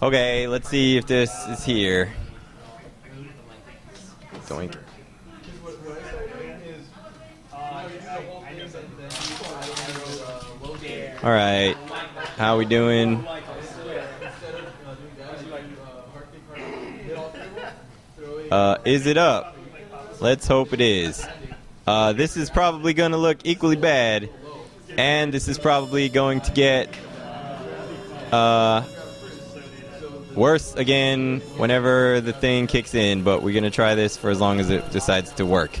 Okay, let's see if this is here. Doink. All right, how we doing? Is it up? Let's hope it is. This is probably going to look equally bad, and this is probably going to get worse again whenever the thing kicks in, but we're going to try this for as long as it decides to work.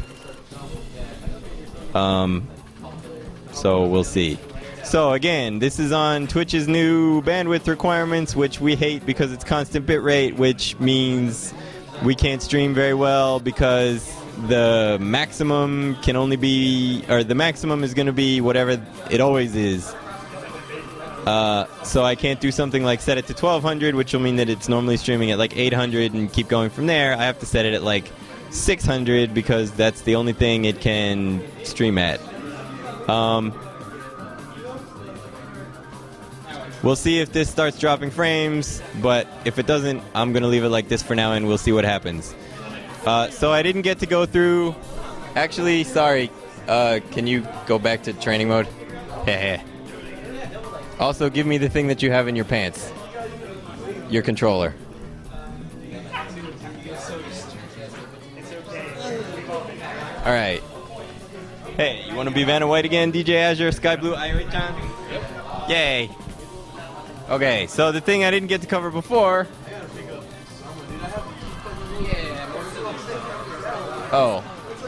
So we'll see. So again, this is on Twitch's new bandwidth requirements, which we hate because it's constant bitrate, which means we can't stream very well because the maximum can only be, or the maximum is going to be whatever it always is. So I can't do something like set it to 1200, which will mean that it's normally streaming at like 800 and keep going from there. I have to set it at like 600 because that's the only thing it can stream at. We'll see if this starts dropping frames, but if it doesn't, I'm going to leave it like this for now and we'll see what happens. So I didn't get to go through... Actually, sorry, can you go back to training mode? Heh. Also, give me the thing that you have in your pants. Your controller. Alright. Hey, you want to be Vanna White again, DJ Azure, Sky Blue, Irie-chan? Yep. Yay. Okay, so the thing I didn't get to cover before... Oh,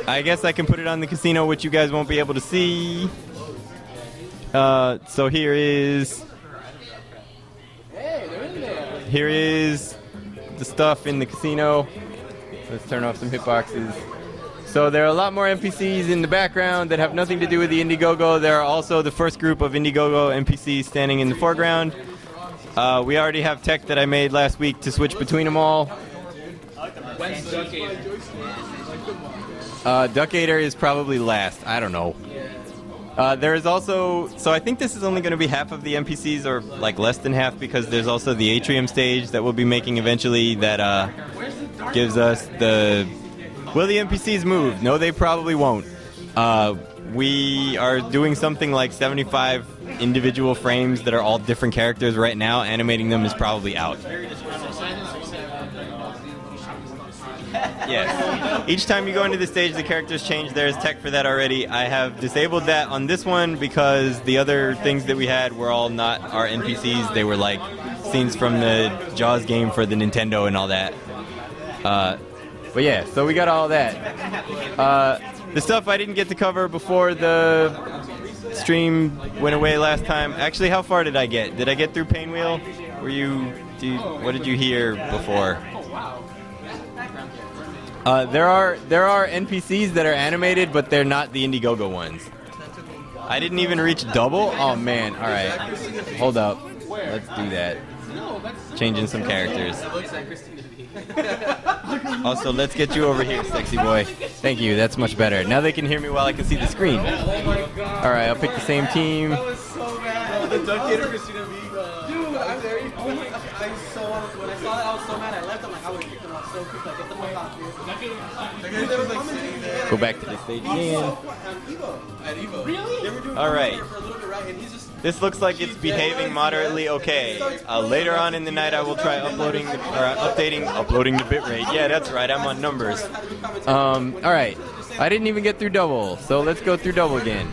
I guess I can put it on the casino, which you guys won't be able to see. So here is the stuff in the casino. Let's turn off some hitboxes. So there are a lot more NPCs in the background that have nothing to do with the Indiegogo. There are also the first group of Indiegogo NPCs standing in the foreground. We already have tech that I made last week to switch between them all. When's Duckator? Duckator is probably last. I don't know. There is also... So I think this is only going to be half of the NPCs, or like less than half, because there's also the Atrium stage that we'll be making eventually that gives us the... Will the NPCs move? No, they probably won't. We are doing something like 75 individual frames that are all different characters right now. Animating them is probably out. Yes. Each time you go into the stage, the characters change. There's tech for that already. I have disabled that on this one because the other things that we had were all not our NPCs. They were like scenes from the Jaws game for the Nintendo and all that. But yeah, so we got all that. The stuff I didn't get to cover before the stream went away last time. Actually, how far did I get? Did I get through Painwheel? What did you hear before? There are NPCs that are animated, but they're not the Indiegogo ones. I didn't even reach double? Oh man, alright. Hold up. Let's do that. Changing some characters. Also, let's get you over here, sexy boy. Thank you, that's much better. Now they can hear me while I can see the screen. Alright, I'll pick the same team. That was so bad. The Duckator Christina V. Dude, I'm very... When I saw that, I was so mad. I left. I'm like, I would kick them off so quick. Like, get the fuck off, dude. Go back to the stage again. At Evo. Really? Alright. This looks like it's behaving moderately okay. Later on in the night, I will try uploading the bitrate. Yeah, that's right. I'm on numbers. Alright. I didn't even get through double, so let's go through double again.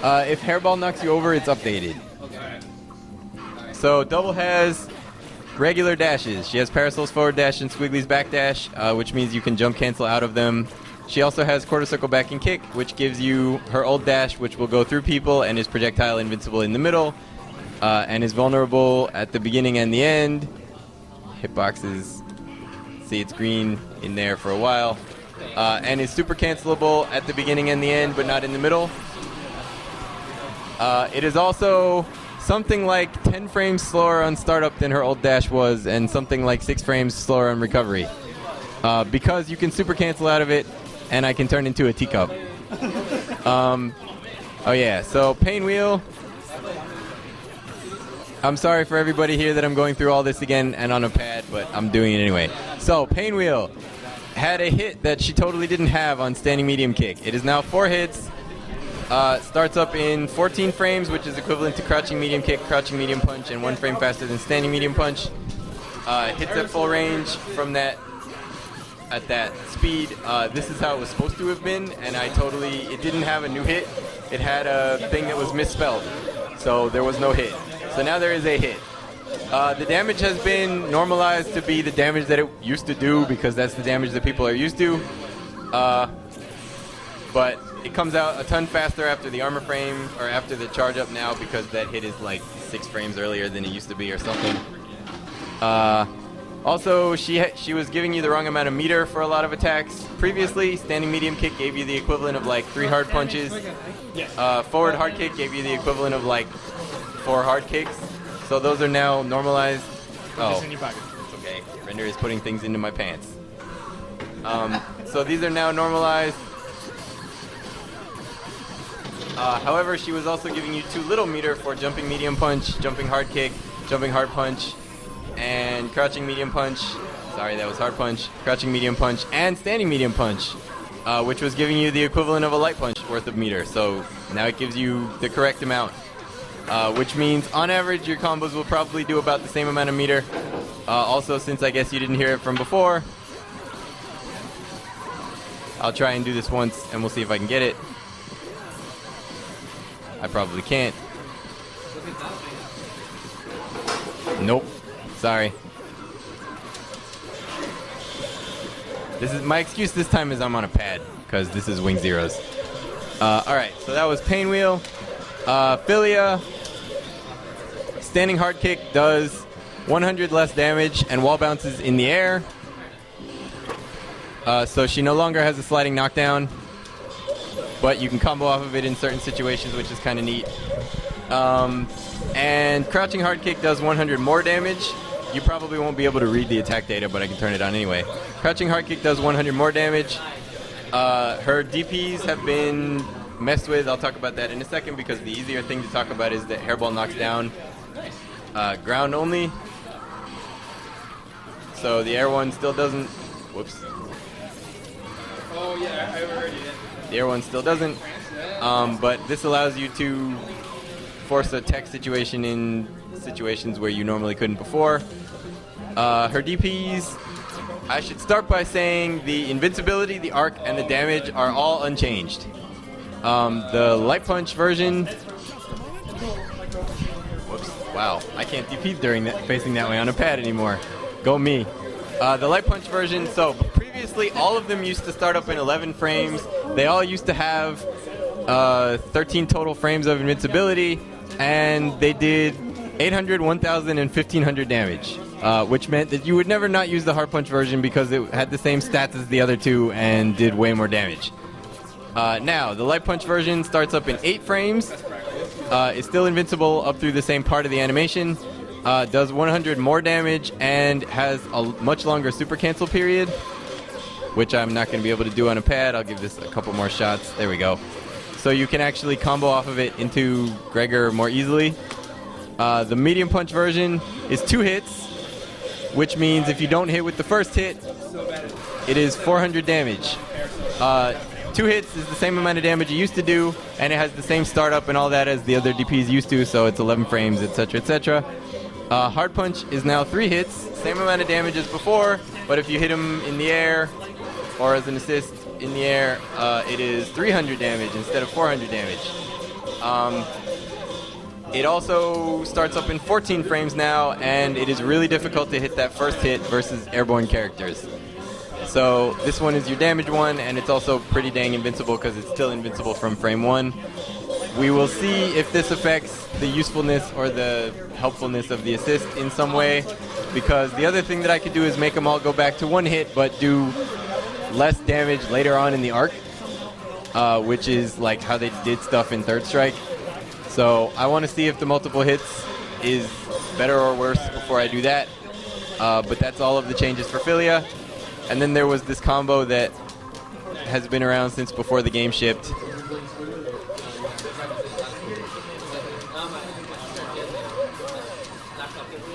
If Hairball knocks you over, it's updated. So double has regular dashes. She has Parasol's forward dash and Squiggly's back dash, which means you can jump cancel out of them. She also has quarter circle back and kick, which gives you her ult dash, which will go through people and is projectile invincible in the middle, and is vulnerable at the beginning and the end. Hitboxes, see it's green in there for a while, and is super cancelable at the beginning and the end, but not in the middle. It is also something like 10 frames slower on startup than her ult dash was, and something like 6 frames slower on recovery. Because you can super cancel out of it, and I can turn into a teacup. Oh yeah, so Painwheel, I'm sorry for everybody here that I'm going through all this again and on a pad, but I'm doing it anyway. So, Pain Wheel had a hit that she totally didn't have on Standing Medium Kick. It is now 4 hits. Starts up in 14 frames, which is equivalent to Crouching Medium Kick, Crouching Medium Punch, and 1 frame faster than Standing Medium Punch. Hits at full range from that at that speed. This is how it was supposed to have been, and it didn't have a new hit. It had a thing that was misspelled, so there was no hit. So now there is a hit. The damage has been normalized to be the damage that it used to do because that's the damage that people are used to. But it comes out a ton faster after the armor frame or after the charge up now because that hit is like 6 frames earlier than it used to be or something. Also, she was giving you the wrong amount of meter for a lot of attacks. Previously, Standing Medium Kick gave you the equivalent of like 3 hard punches. Forward Hard Kick gave you the equivalent of like 4 hard kicks. So those are now normalized. Oh, in your pocket. okay. Render is putting things into my pants. So these are now normalized. However, she was also giving you 2 little meter for Jumping Medium Punch, Jumping Hard Kick, Jumping Hard Punch, and Crouching Medium Punch. Sorry, that was Hard Punch. Crouching Medium Punch and Standing Medium Punch, which was giving you the equivalent of a Light Punch worth of meter. So now it gives you the correct amount, which means on average your combos will probably do about the same amount of meter. Also, since I guess you didn't hear it from before, I'll try and do this once and we'll see if I can get it. I probably can't. Nope. Sorry. This is my excuse this time is I'm on a pad because this is Wing Zeros. Alright, so that was Pain Wheel. Philia. Standing Hard Kick does 100 less damage and wall bounces in the air. So she no longer has a sliding knockdown, but you can combo off of it in certain situations, which is kind of neat. And Crouching Hard Kick does 100 more damage. You probably won't be able to read the attack data, but I can turn it on anyway. Crouching Hard Kick does 100 more damage. Her DPs have been messed with. I'll talk about that in a second because the easier thing to talk about is that Hairball knocks down ground only. So the air one still doesn't. Whoops. Oh yeah, I already did. The air one still doesn't. But this allows you to force a tech situation in situations where you normally couldn't before. Her DPs, I should start by saying the invincibility, the arc, and the damage are all unchanged. The Light Punch version... Whoops. Wow, I can't DP during that, facing that way on a pad anymore. Go me. The Light Punch version, so previously all of them used to start up in 11 frames. They all used to have 13 total frames of invincibility, and they did 800, 1,000, and 1,500 damage, which meant that you would never not use the Hard Punch version because it had the same stats as the other two and did way more damage. Now, the Light Punch version starts up in 8 frames. It's still invincible up through the same part of the animation. Does 100 more damage and has a much longer super cancel period, which I'm not going to be able to do on a pad. I'll give this a couple more shots. There we go. So you can actually combo off of it into Gregor more easily. The Medium Punch version is 2 hits, which means if you don't hit with the first hit, it is 400 damage. 2 hits is the same amount of damage it used to do, and it has the same startup and all that as the other DPs used to, so it's 11 frames, etc., etc. Hard Punch is now 3 hits, same amount of damage as before, but if you hit him in the air or as an assist in the air, it is 300 damage instead of 400 damage. It also starts up in 14 frames now, and it is really difficult to hit that first hit versus airborne characters. So this one is your damage one, and it's also pretty dang invincible because it's still invincible from frame 1. We will see if this affects the usefulness or the helpfulness of the assist in some way, because the other thing that I could do is make them all go back to 1 hit but do less damage later on in the arc, which is like how they did stuff in Third Strike. So I want to see if the multiple hits is better or worse before I do that. But that's all of the changes for Philia. And then there was this combo that has been around since before the game shipped.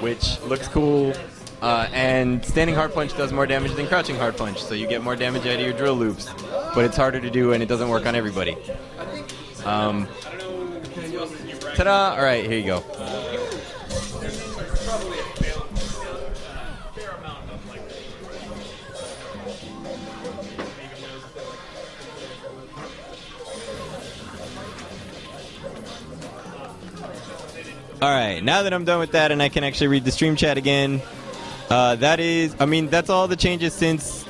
which looks cool. And standing hard punch does more damage than crouching hard punch, so you get more damage out of your drill loops. But it's harder to do, and it doesn't work on everybody. Ta-da! All right, here you go. Alright, now that I'm done with that and I can actually read the stream chat again, that's all the changes since...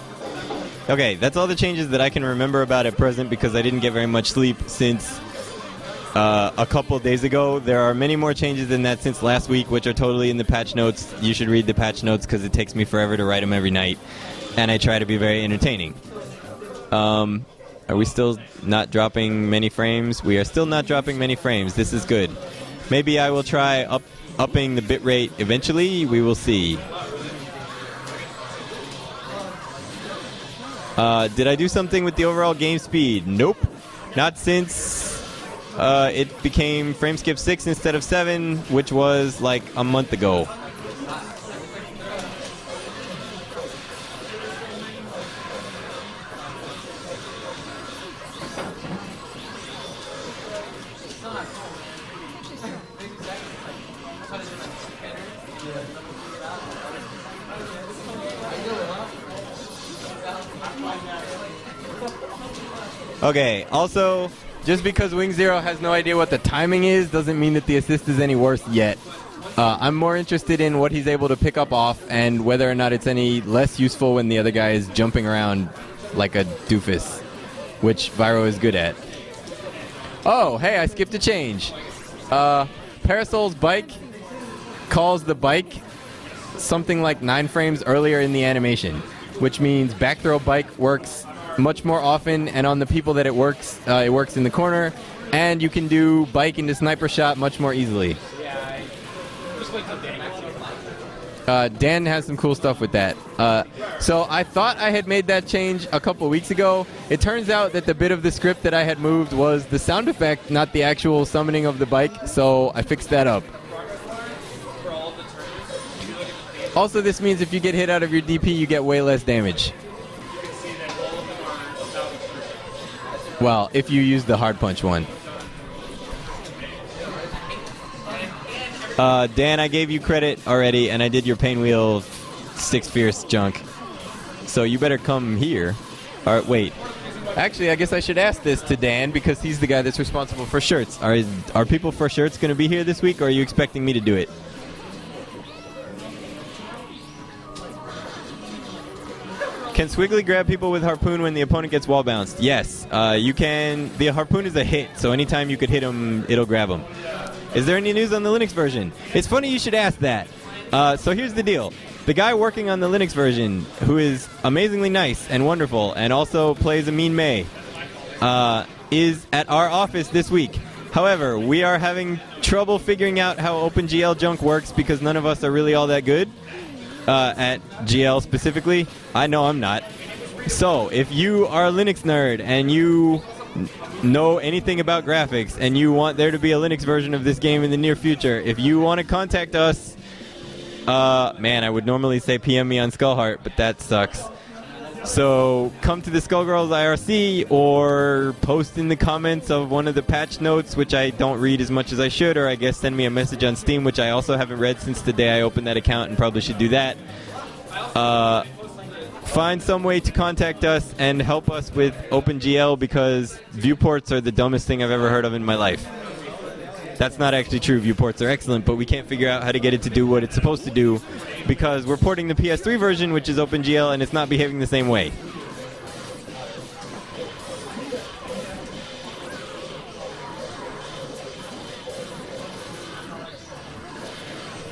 Okay, that's all the changes that I can remember about at present because I didn't get very much sleep since a couple days ago. There are many more changes than that since last week, which are totally in the patch notes. You should read the patch notes because it takes me forever to write them every night, and I try to be very entertaining. Are we still not dropping many frames? We are still not dropping many frames. This is good. Maybe I will try upping the bitrate eventually. We will see. Did I do something with the overall game speed? Nope. Not since it became frame skip 6 instead of 7, which was like a month ago. Okay, also, just because Wing Zero has no idea what the timing is doesn't mean that the assist is any worse yet. I'm more interested in what he's able to pick up off and whether or not it's any less useful when the other guy is jumping around like a doofus, which Vyro is good at. Oh, hey, I skipped a change. Parasol's bike calls the bike something like 9 frames earlier in the animation, which means back throw bike works much more often, and on the people that it works in the corner, and you can do bike into sniper shot much more easily. Dan has some cool stuff with that. So I thought I had made that change a couple weeks ago. It turns out that the bit of the script that I had moved was the sound effect, not the actual summoning of the bike, so I fixed that up. Also, this means if you get hit out of your DP, you get way less damage. Well, if you use the hard punch one. Dan, I gave you credit already, and I did your pain wheel 6 fierce junk. So you better come here. Alright, wait. Actually, I guess I should ask this to Dan, because he's the guy that's responsible for shirts. Are people for shirts going to be here this week, or are you expecting me to do it? Can Squiggly grab people with Harpoon when the opponent gets wall bounced? Yes, you can. The Harpoon is a hit, so anytime you could hit him, it'll grab him. Is there any news on the Linux version? It's funny you should ask that. So here's the deal. The guy working on the Linux version, who is amazingly nice and wonderful and also plays a mean May, is at our office this week. However, we are having trouble figuring out how OpenGL junk works because none of us are really all that good. At GL specifically. I know I'm not. So, if you are a Linux nerd and you know anything about graphics and you want there to be a Linux version of this game in the near future, if you want to contact us, man, I would normally say PM me on Skullheart, but that sucks. So, come to the Skullgirls IRC or post in the comments of one of the patch notes, which I don't read as much as I should, or I guess send me a message on Steam, which I also haven't read since the day I opened that account and probably should do that. Find some way to contact us and help us with OpenGL because viewports are the dumbest thing I've ever heard of in my life. That's not actually true. Viewports are excellent, but we can't figure out how to get it to do what it's supposed to do because we're porting the PS3 version, which is OpenGL, and it's not behaving the same way.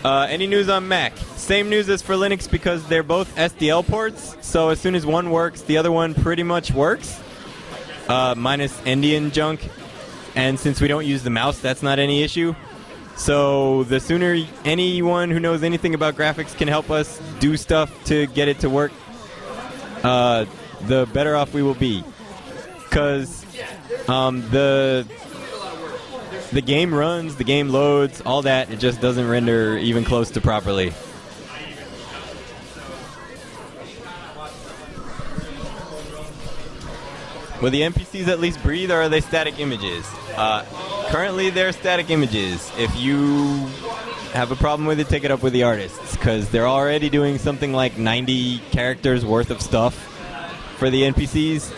Any news on Mac? Same news as for Linux because they're both SDL ports, so as soon as one works, the other one pretty much works, minus Endian junk. And since we don't use the mouse, that's not any issue. So the sooner anyone who knows anything about graphics can help us do stuff to get it to work, the better off we will be. Because the game runs, the game loads, all that. It just doesn't render even close to properly. Will the NPCs at least breathe, or are they static images? Currently, they're static images. If you have a problem with it, take it up with the artists, because they're already doing something like 90 characters worth of stuff for the NPCs.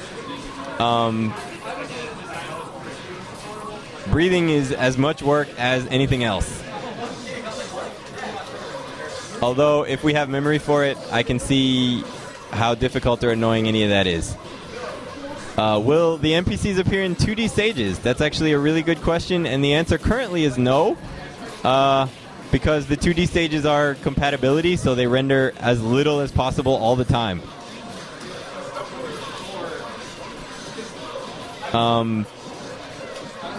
Breathing is as much work as anything else. Although, if we have memory for it, I can see how difficult or annoying any of that is. Will the NPCs appear in 2D stages? That's actually a really good question, and the answer currently is no. Because the 2D stages are compatibility, so they render as little as possible all the time.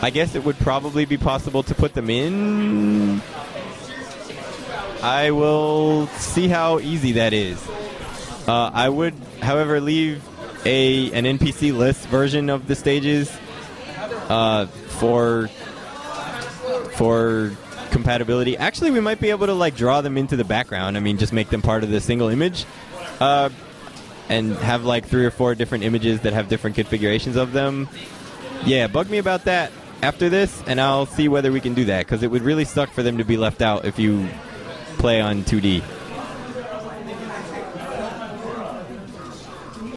I guess it would probably be possible to put them in. I will see how easy that is. I would, however, leave an NPC list version of the stages for compatibility. Actually, we might be able to like draw them into the background. I mean, just make them part of the single image, and have like 3 or 4 different images that have different configurations of them. Yeah, bug me about that after this, and I'll see whether we can do that, because it would really suck for them to be left out if you play on 2D.